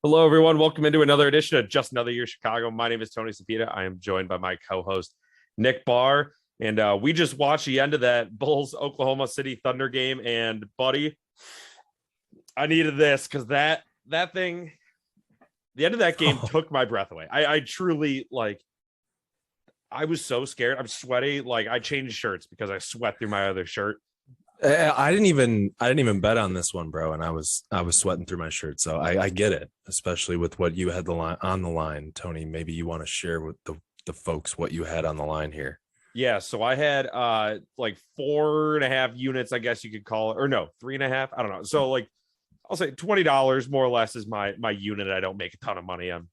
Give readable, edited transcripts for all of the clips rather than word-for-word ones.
Hello, everyone. Welcome into another edition of Just Another Year Chicago. My name is Tony Sapita. I am joined by my co-host, Nick Barr. And we just watched the end of that Bulls Oklahoma City Thunder game. And, buddy, I needed this because that thing, the end of that game took my breath away. I truly, I was so scared. I'm sweaty. I changed shirts because I sweat through my other shirt. I didn't even bet on this one, bro, and I was sweating through my shirt, so I get it, especially with what you had on the line, Tony. Maybe you want to share with the folks what you had on the line here. Yeah, so I had 4.5 units, I guess you could call it, or no, 3.5. I don't know. So I'll say $20 more or less is my unit. I don't make a ton of money. I'm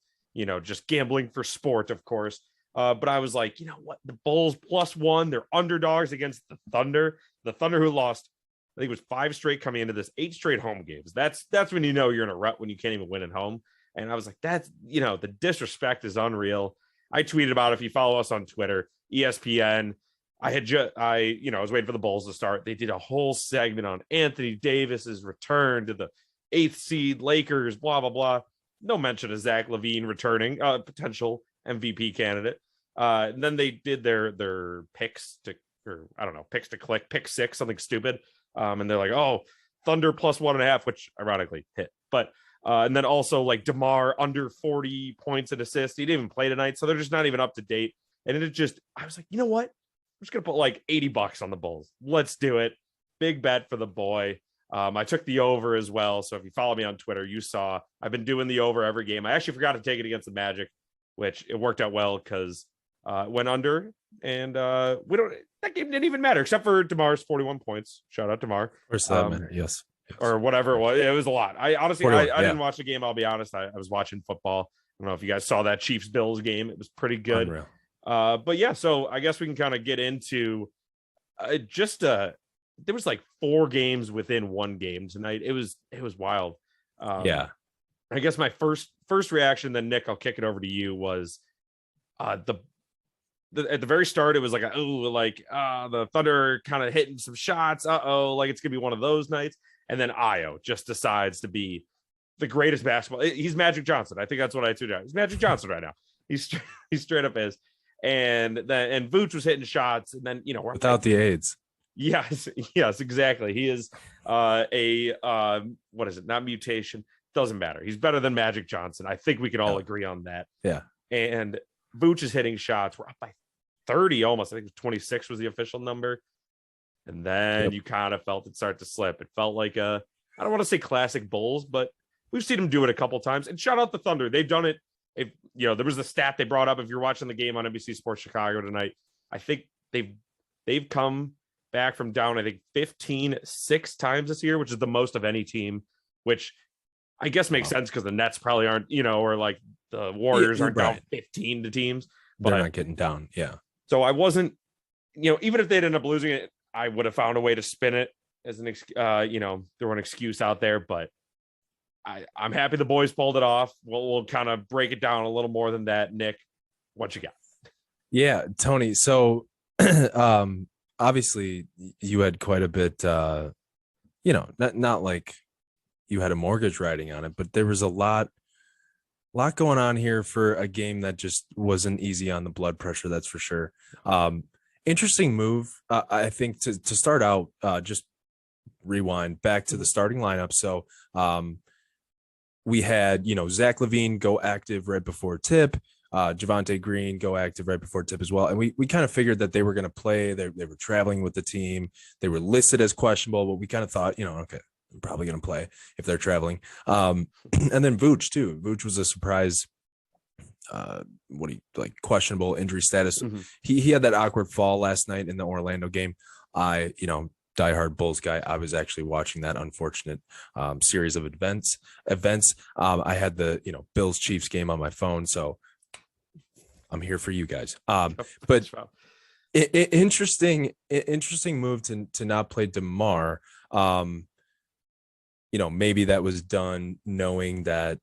just gambling for sport, of course. But I was like, you know what? The Bulls +1, they're underdogs against the Thunder. The Thunder who lost, I think it was 5 straight coming into this, 8 straight home games. That's when you know you're in a rut when you can't even win at home. And I was like, that's, the disrespect is unreal. I tweeted about it. If you follow us on Twitter, ESPN, I was waiting for the Bulls to start. They did a whole segment on Anthony Davis's return to the 8th seed Lakers, blah, blah, blah. No mention of Zach LaVine returning, potential MVP candidate. And then they did their picks to click, pick 6, something stupid. And they're like, oh, Thunder +1.5, which ironically hit. But and then also DeMar under 40 points and assists. He didn't even play tonight, so they're just not even up to date. And I was like, you know what? I'm just gonna put $80 on the Bulls. Let's do it. Big bet for the boy. I took the over as well. So if you follow me on Twitter, you saw I've been doing the over every game. I actually forgot to take it against the Magic, which it worked out well because it went under, and that game didn't even matter except for DeMar's 41 points. Shout out DeMar. Of course, that matter. Yes. Or whatever it was. It was a lot. I honestly, I didn't watch the game. I'll be honest. I was watching football. I don't know if you guys saw that Chiefs Bills game. It was pretty good. Unreal. But yeah, so I guess we can kind of get into there was 4 games within one game tonight. It was wild. Yeah. I guess my first reaction, then Nick, I'll kick it over to you, was at the very start, it was the Thunder kind of hitting some shots. It's gonna be one of those nights. And then Ayo just decides to be the greatest basketball. He's Magic Johnson. I think that's what I tweeted out. He's Magic Johnson right now. He's straight up is. And Vuce was hitting shots, and then without the AIDS. Yes, exactly. He is what is it? Not mutation. Doesn't matter. He's better than Magic Johnson. I think we can all agree on that. Yeah. And Vuce is hitting shots. We're up by 30 almost. I think 26 was the official number. And then you kind of felt it start to slip. It felt like I don't want to say classic Bulls, but we've seen them do it a couple times. And shout out the Thunder. They've done it. There was the stat they brought up. If you're watching the game on NBC Sports Chicago tonight, I think they've come back from down, 15 6 times this year, which is the most of any team, which I guess makes sense because the Nets probably aren't, or the Warriors aren't down 15 to teams. But they're not getting down. Yeah. So I wasn't, even if they'd end up losing it, I would have found a way to spin it as an, throw an excuse out there. But I'm happy the boys pulled it off. We'll kind of break it down a little more than that. Nick, what you got? Yeah, Tony. So, obviously you had quite a bit, not like you had a mortgage riding on it, but there was a lot going on here for a game that just wasn't easy on the blood pressure. That's for sure. Interesting move. I think to start out, just rewind back to the starting lineup. So, we had, Zach LaVine go active right before tip, Javonte Green go active right before tip as well. And we kind of figured that they were going to play. They were traveling with the team. They were listed as questionable, but we kind of thought, okay, they're probably going to play if they're traveling. And then Vuce too. Vuce was a surprise, questionable injury status. Mm-hmm. He had that awkward fall last night in the Orlando game. Diehard Bulls guy. I was actually watching that unfortunate series of events. I had the Bills Chiefs game on my phone, so I'm here for you guys. But interesting move to not play DeMar. Maybe that was done knowing that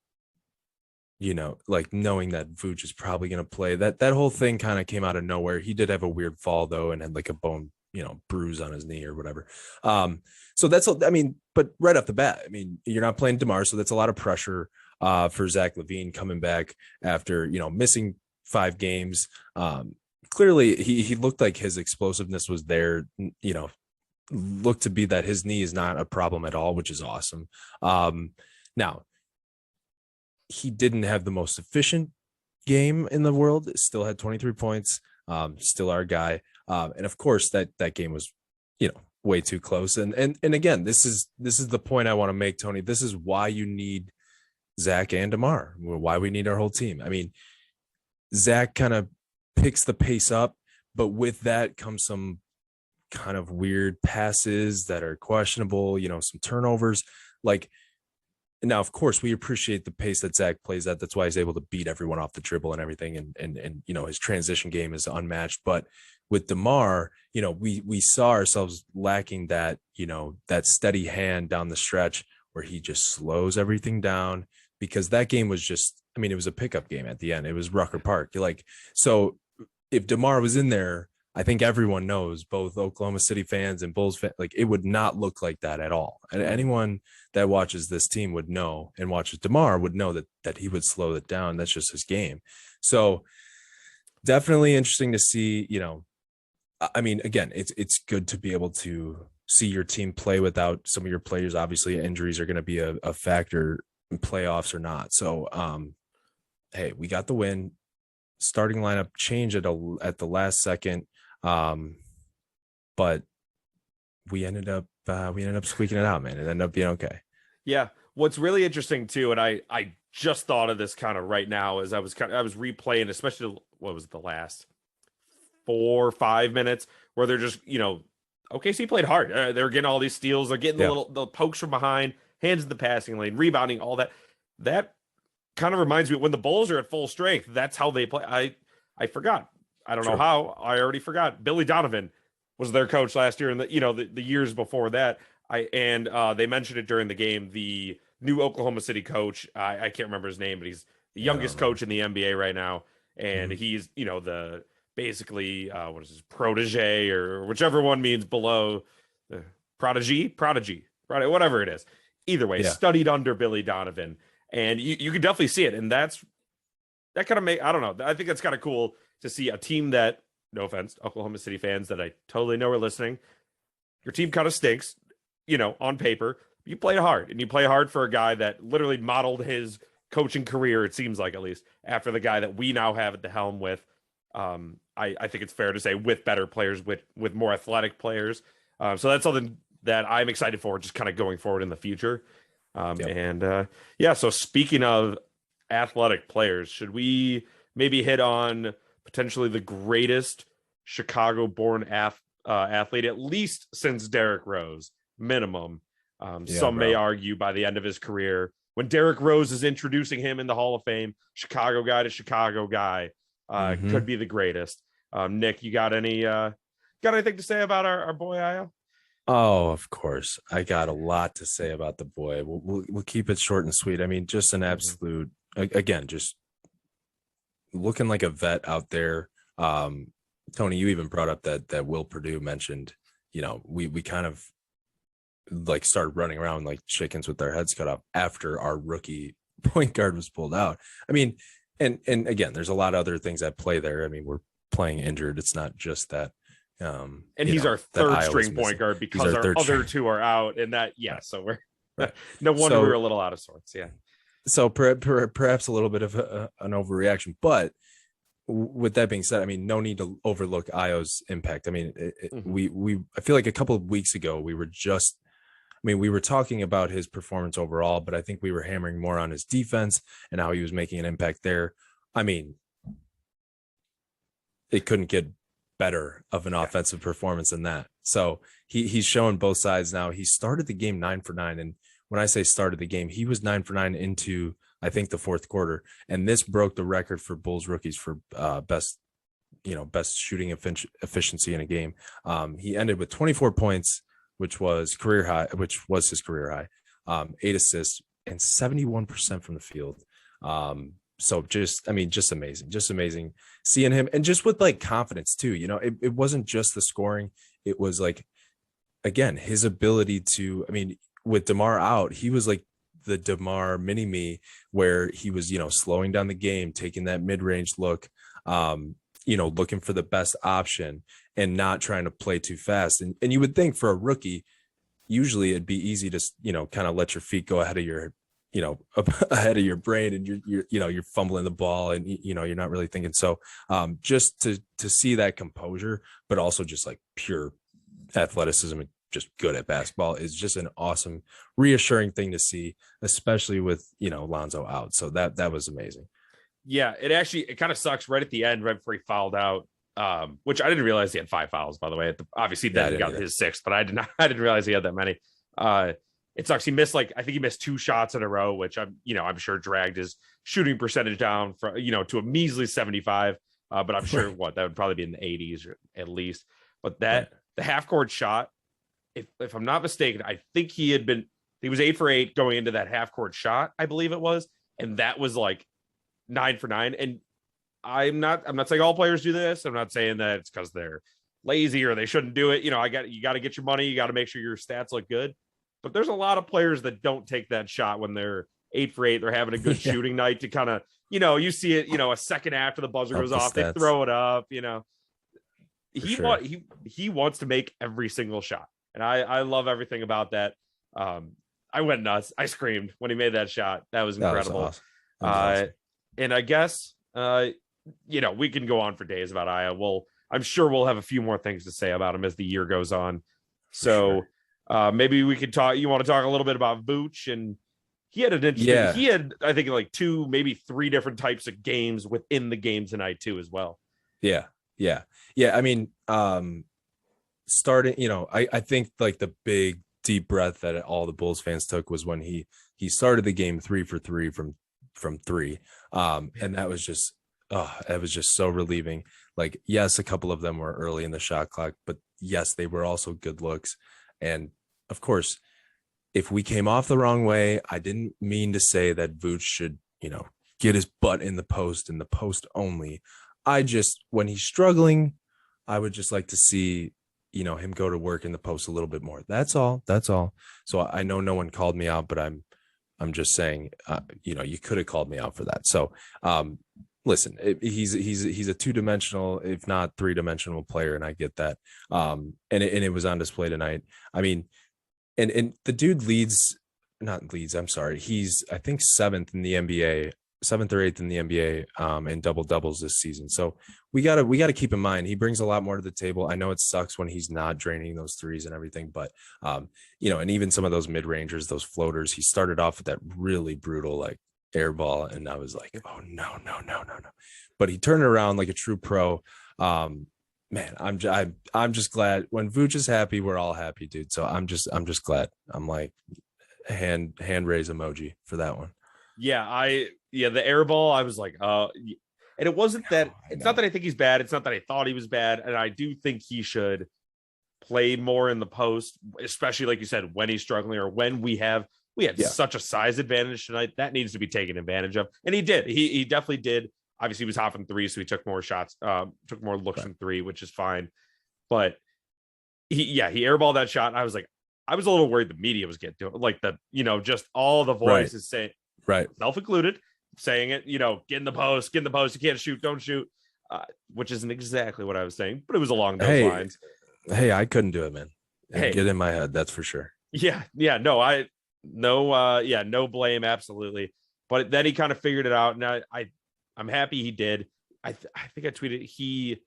knowing that Vuce is probably going to play. That whole thing kind of came out of nowhere. He did have a weird fall though, and had a bone bruise on his knee or whatever. So that's, but right off the bat, you're not playing DeMar, so that's a lot of pressure for Zach LaVine coming back after, missing 5 games. Clearly he looked like his explosiveness was there, looked to be that his knee is not a problem at all, which is awesome. Now, he didn't have the most efficient game in the world, still had 23 points, still our guy. And of course that game was, way too close. And again, this is the point I want to make, Tony. This is why you need Zach and DeMar, why we need our whole team. I mean, Zach kind of picks the pace up, but with that comes some kind of weird passes that are questionable, some turnovers. Like, now, of course, we appreciate the pace that Zach plays at. That's why he's able to beat everyone off the dribble and everything. And his transition game is unmatched. But with DeMar, we saw ourselves lacking that, that steady hand down the stretch where he just slows everything down, because that game was just, it was a pickup game at the end. It was Rucker Park. So if DeMar was in there, I think everyone knows, both Oklahoma City fans and Bulls fans, it would not look like that at all. And anyone that watches this team would know, and watches DeMar would know that he would slow it down. That's just his game. So definitely interesting to see, again, it's good to be able to see your team play without some of your players. Obviously, injuries are going to be a factor in playoffs or not. So, hey, we got the win. Starting lineup change at the last second. But we ended up squeaking it out, man. It ended up being okay. Yeah. What's really interesting too, and I just thought of this kind of right now as I was replaying, especially what was the last 4 or 5 minutes where they're just, OKC played hard. They're getting all these steals. They're getting the pokes from behind, hands in the passing lane, rebounding, all that. That kind of reminds me when the Bulls are at full strength. That's how they play. I forgot. I don't know how. I already forgot. Billy Donovan was their coach last year, and the years before that. They mentioned it during the game. The new Oklahoma City coach, I can't remember his name, but he's the youngest coach in the NBA right now, and he's the basically what is his protege, or whichever one means below, prodigy, whatever it is. Either way, studied under Billy Donovan, and you can definitely see it, and that kind of I don't know. I think that's kind of cool to see a team that, no offense, Oklahoma City fans that I totally know are listening, your team kind of stinks, on paper. You played hard, and you play hard for a guy that literally modeled his coaching career, it seems like, at least, after the guy that we now have at the helm with. I think it's fair to say with better players, with more athletic players. So that's something that I'm excited for, just kind of going forward in the future. So speaking of athletic players, should we maybe hit on potentially the greatest Chicago-born athlete, at least since Derrick Rose, minimum. Some may argue by the end of his career, when Derrick Rose is introducing him in the Hall of Fame, Chicago guy to Chicago guy, could be the greatest. Nick, you got anything to say about our boy Ayo? Oh, of course. I got a lot to say about the boy. We'll keep it short and sweet. Just an absolute, again, just looking like a vet out there. Tony, you even brought up that Will Purdue mentioned, we kind of started running around like chickens with our heads cut off after our rookie point guard was pulled out. And again, there's a lot of other things at play there. We're playing injured. It's not just that. And he's our third string point guard because our other two are out. And that, so we're no wonder we were a little out of sorts. Yeah. So perhaps a little bit of an overreaction, but with that being said, no need to overlook Ayo's impact. I feel like a couple of weeks ago we were talking about his performance overall, but I think we were hammering more on his defense and how he was making an impact there. It couldn't get better of an offensive performance than that. So he's showing both sides now. He started the game 9 for 9, and when I say started the game, he was 9 for 9 into, I think, the fourth quarter, and this broke the record for Bulls rookies for best shooting efficiency in a game. He ended with 24 points, which was his career high, 8 assists, and 71% from the field. So just amazing seeing him, and just with confidence too. It wasn't just the scoring. It was again, his ability to, with DeMar out, he was the DeMar mini me where he was, slowing down the game, taking that mid-range look, looking for the best option and not trying to play too fast. And you would think for a rookie, usually it'd be easy to, kind of let your feet go ahead of your, ahead of your brain, and you're fumbling the ball, and you're not really thinking. So just to see that composure, but also just like pure athleticism and just good at basketball is just an awesome, reassuring thing to see, especially with Lonzo out. So that was amazing. Yeah, it kind of sucks right at the end, right before he fouled out. Which I didn't realize he had 5 fouls, by the way. Obviously, then he got his 6th, but I didn't realize he had that many. It sucks. He missed I think he missed 2 shots in a row, which I'm sure dragged his shooting percentage down from to a measly 75. But I'm sure that would probably be in the 80s at least. But the half court shot, if I'm not mistaken, I think he was 8 for 8 going into that half court shot, I believe it was, and that was like 9 for 9. And I'm not saying all players do this. I'm not saying that it's because they're lazy or they shouldn't do it. You got to get your money. You got to make sure your stats look good. But there's a lot of players that don't take that shot when they're 8 for 8. They're having a good shooting night to kind of, you see it, a second after the buzzer goes off, they throw it up, He wants to make every single shot. And I love everything about that. I went nuts. I screamed when he made that shot. That was incredible. That was awesome. And I guess, we can go on for days about Ayo. I'm sure we'll have a few more things to say about him as the year goes on. So maybe we could talk. You want to talk a little bit about Vooch? And he had an interesting. He had, I think, like 2, maybe 3 different types of games within the game tonight too, as well. Yeah. I mean, starting, I think like the big deep breath that all the Bulls fans took was when he started the game 3 for 3 from 3, and that was just it was just so relieving. Like, yes, a couple of them were early in the shot clock, but yes, they were also good looks. And of course, if we came off the wrong way, I didn't mean to say that Vooch should, get his butt in the post only. When he's struggling, I would just like to see, him go to work in the post a little bit more. That's all. So I know no one called me out, but I'm just saying, you could have called me out for that. So, listen, he's a 2-dimensional, if not 3-dimensional player, and I get that. And it was on display tonight. I mean, and the dude I'm sorry. He's, I think, 7th in the NBA, 7th or 8th in the NBA in double doubles this season. So we gotta keep in mind he brings a lot more to the table. I know it sucks when he's not draining those threes and everything, but and even some of those mid rangers, those floaters, he started off with that really brutal like air ball, and I was like, oh no. But he turned it around like a true pro. Man, I'm just glad when Vooch is happy, we're all happy, dude. So I'm just glad. I'm like hand raise emoji for that one. The air ball, I was like, and it wasn't that. It's not that I think he's bad. It's not that I thought he was bad, and I do think he should play more in the post, especially like you said, when he's struggling or when we had such a size advantage tonight. That needs to be taken advantage of, and he did. He definitely did. Obviously, he was hot from 3, so he took more shots, took more looks from 3, which is fine. But he airballed that shot. And I was a little worried the media was getting to it, like just all the voices saying, self included, saying it, get in the post, you can't shoot, don't shoot, which isn't exactly what I was saying, but it was along those lines. Hey, I couldn't do it, man. Get in my head, that's for sure. No blame, absolutely. But then he kind of figured it out, and I'm happy he did. I think I tweeted he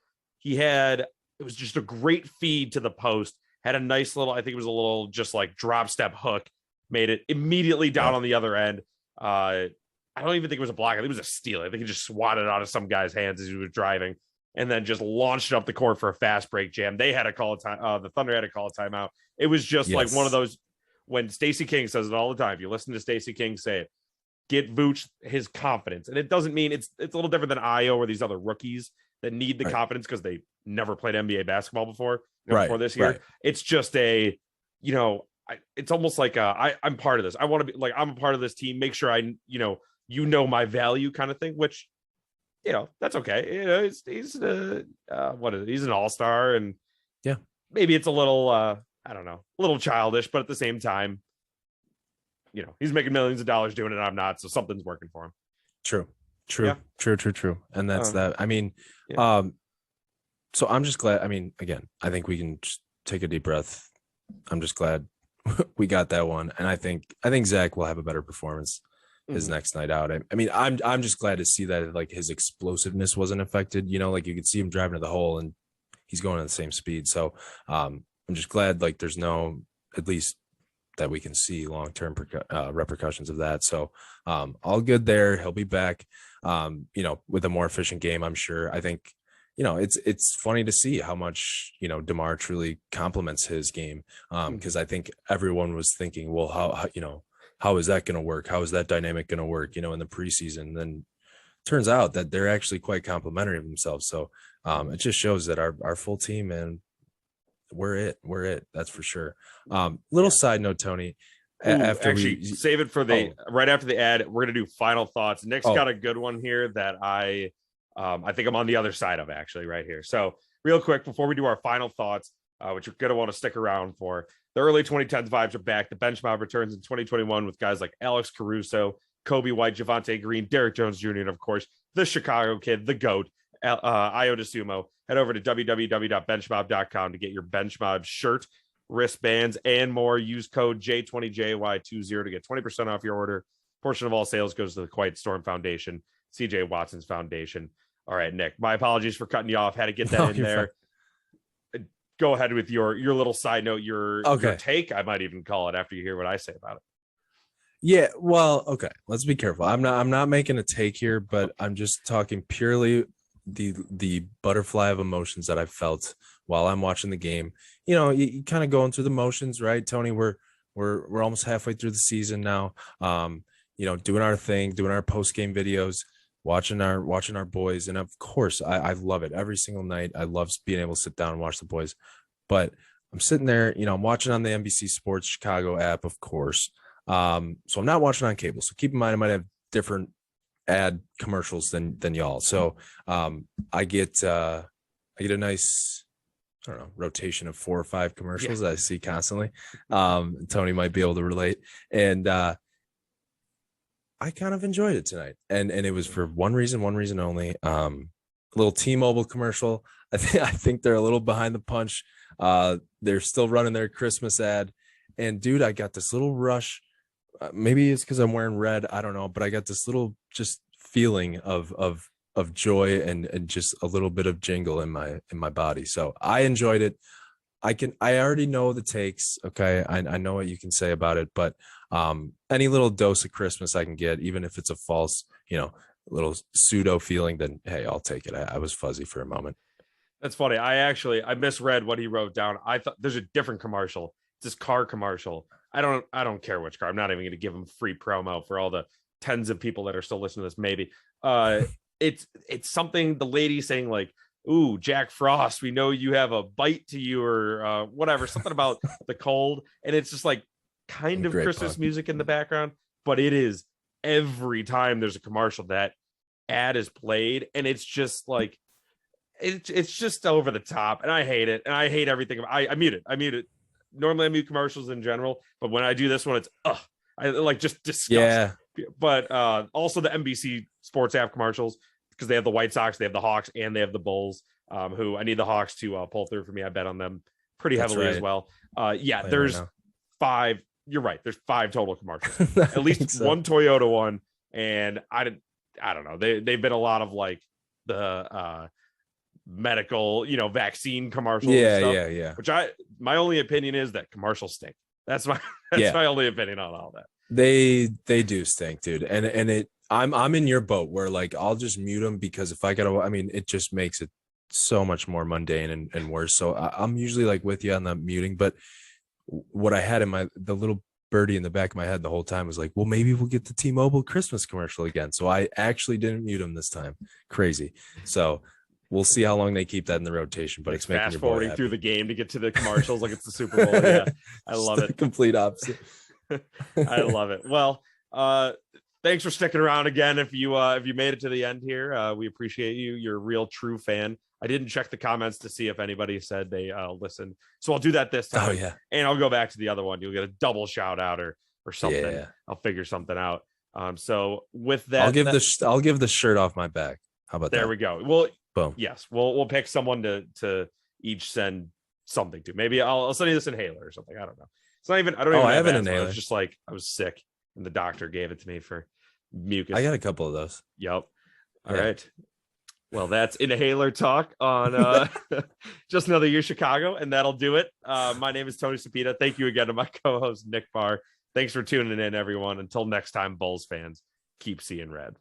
had, it was just a great feed to the post, had a nice little, I think it was a little just like drop step hook, made it immediately down on the other end. I don't even think it was a block. I think it was a steal. I think he just swatted out of some guy's hands as he was driving and then just launched up the court for a fast break jam. They had to call a time. The Thunder had to call a timeout. It was just like one of those, when Stacey King says it all the time, if you listen to Stacey King say it, get Vooch his confidence. And it doesn't mean it's a little different than Ayo or these other rookies that need the confidence because they never played NBA basketball before this year. It's just it's almost like I'm part of this. I want to be like, I'm a part of this team. Make sure I, my value kind of thing, which, that's okay. He's what is it? He's an all-star, and maybe it's a little, I don't know, a little childish, but at the same time, he's making millions of dollars doing it. I'm not. So something's working for him. True. Yeah. True. And that's that. I mean, Yeah. So I'm just glad. I mean, again, I think we can just take a deep breath. I'm just glad we got that one. And I think Zach will have a better performance his next night out. I mean, I'm just glad to see that like his explosiveness wasn't affected. Like you could see him driving to the hole and he's going at the same speed. So I'm just glad like there's no, at least that we can see long-term repercussions of that. So all good there. He'll be back, with a more efficient game, I'm sure. I think, it's funny to see how much, DeMar truly complements his game. Because I think everyone was thinking, well, how is that going to work? How is that dynamic going to work, in the preseason? And then turns out that they're actually quite complimentary of themselves. So it just shows that our full team, man, we're it. That's for sure. Side note, Tony, save it for right after the ad, we're going to do final thoughts. Nick's got a good one here that I think I'm on the other side of actually right here. So real quick, before we do our final thoughts, which you're going to want to stick around for, the early 2010s vibes are back. The bench mob returns in 2021 with guys like Alex Caruso, Kobe White, Javonte Green, Derrick Jones Jr., and of course, the Chicago kid, the GOAT, Ayo Dosunmu. Head over to www.benchmob.com to get your bench mob shirt, wristbands, and more. Use code J20JY20 to get 20% off your order. Portion of all sales goes to the Quiet Storm Foundation, CJ Watson's foundation. All right, Nick, my apologies for cutting you off. Had to get that in there. Fine. Go ahead with your little side note, your take. I might even call it after you hear what I say about it. Yeah, well, okay. Let's be careful. I'm not making a take here, but I'm just talking purely the butterfly of emotions that I felt while I'm watching the game. You kind of going through the motions, right, Tony? We're almost halfway through the season now. Doing our thing, doing our post-game videos, watching our boys, and of course I love it every single night. I love being able to sit down and watch the boys. But I'm sitting there, I'm watching on the NBC Sports Chicago app, of course. So I'm not watching on cable. So keep in mind I might have different ad commercials than y'all. So I get a nice, I don't know, rotation of 4 or 5 commercials that I see constantly. Tony might be able to relate. And I kind of enjoyed it tonight. And it was for one reason only. A little T-Mobile commercial. I think they're a little behind the punch. They're still running their Christmas ad. And dude, I got this little rush. Maybe it's because I'm wearing red. I don't know, but I got this little just feeling of joy and just a little bit of jingle in my body. So I enjoyed it. I already know the takes. Okay. I know what you can say about it, but any little dose of Christmas I can get, even if it's a false, little pseudo feeling, then hey, I'll take it. I was fuzzy for a moment. That's funny. I misread what he wrote down. I thought there's a different commercial. It's this car commercial. I don't care which car. I'm not even going to give him free promo for all the tens of people that are still listening to this. Maybe it's something, the lady saying like, "Ooh, Jack Frost, we know you have a bite to you," or whatever, something about the cold. And it's just like kind of Christmas music in the background, but it is every time there's a commercial, that ad is played, and it's just like it's just over the top, and I hate it, and I hate everything. I mute it. Normally I mute commercials in general, but when I do this one, it's I like just disgust. Yeah. But also the NBC Sports app commercials, because they have the White Sox, they have the Hawks, and they have the Bulls, who I need the Hawks to pull through for me. I bet on them pretty heavily as well. There's 5. You're right. There's 5 total commercials, at least one Toyota one. And I don't know. They've been a lot of like the medical, vaccine commercials. Yeah. Which my only opinion is that commercials stink. That's my only opinion on all that. They do stink, dude. And I'm in your boat where like I'll just mute them, because if I it just makes it so much more mundane and worse. So I'm usually like with you on the muting, but what I had in the little birdie in the back of my head the whole time was like, well, maybe we'll get the T-Mobile Christmas commercial again. So I actually didn't mute them this time. Crazy. So we'll see how long they keep that in the rotation, but it's making fast forwarding through the game to get to the commercials like it's the Super Bowl. Yeah, I love it. Complete opposite. I love it. Well, thanks for sticking around again. If you made it to the end here, we appreciate you. You're a real true fan. I didn't check the comments to see if anybody said they listened, so I'll do that this time. Oh yeah, and I'll go back to the other one. You'll get a double shout out, or or something. Yeah. I'll figure something out. So with that, I'll give the shirt off my back. How about there that? we go. Well, Boom. yes, we'll pick someone to each send something to. Maybe I'll send you this inhaler or something. I don't know. It's not even. I don't even I have an asthma. inhaler. It's just like I was sick and the doctor gave it to me for mucus. I got a couple of those. Yep. All right. Well, that's inhaler talk on Just Another Year Chicago, and that'll do it. My name is Tony Sapita. Thank you again to my co-host Nick Barr. Thanks for tuning in, everyone. Until next time, Bulls fans, keep seeing red.